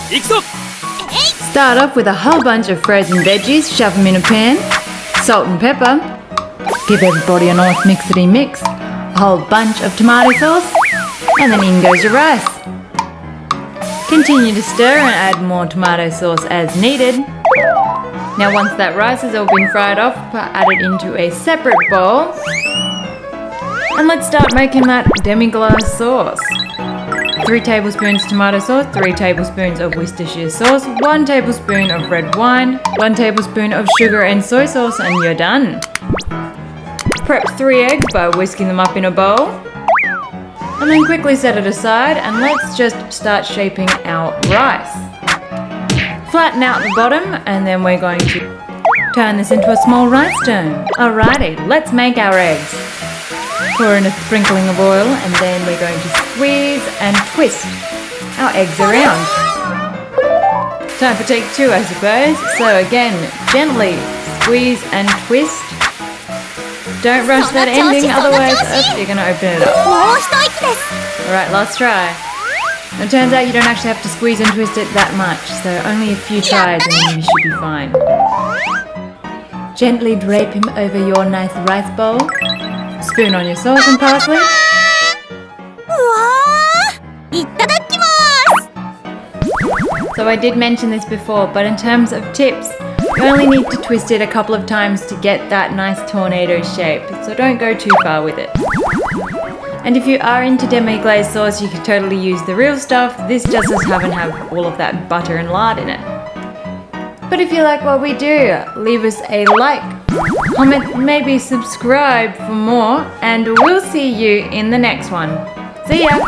Start off with a whole bunch of frozen veggies, shove them in a pan, salt and pepper, give everybody a nice mixity mix, a whole bunch of tomato sauce, and then in goes your rice. Continue to stir and add more tomato sauce as needed. Now once that rice has all been fried off, add it into a separate bowl. And let's start making that demi-glace sauce. 3 tablespoons tomato sauce, 3 tablespoons of Worcestershire sauce, 1 tablespoon of red wine, 1 tablespoon of sugar and soy sauce, and you're done. Prep 3 eggs by whisking them up in a bowl. And then quickly set it aside and let's just start shaping our rice. Flatten out the bottom and then we're going to turn this into a small rice stone. Alrighty, let's make our eggs. Pour in a sprinkling of oil and then we're going to squeeze and twist our eggs around. Time for take 2, I suppose. So again, gently squeeze and twist. Don't rush that ending, otherwise you're going to open it up. Alright, last try. It turns out you don't actually have to squeeze and twist it that much, so only a few tries and then you should be fine. Gently drape him over your nice rice bowl. Spoon on your sauce and parsley. So I did mention this before, but in terms of tips, you only need to twist it a couple of times to get that nice tornado shape, so don't go too far with it. And if you are into demi-glace sauce, you could totally use the real stuff. This just doesn't have all of that butter and lard in it. But if you like what we do, leave us a like, comment, maybe subscribe for more, and we'll see you in the next one. See ya!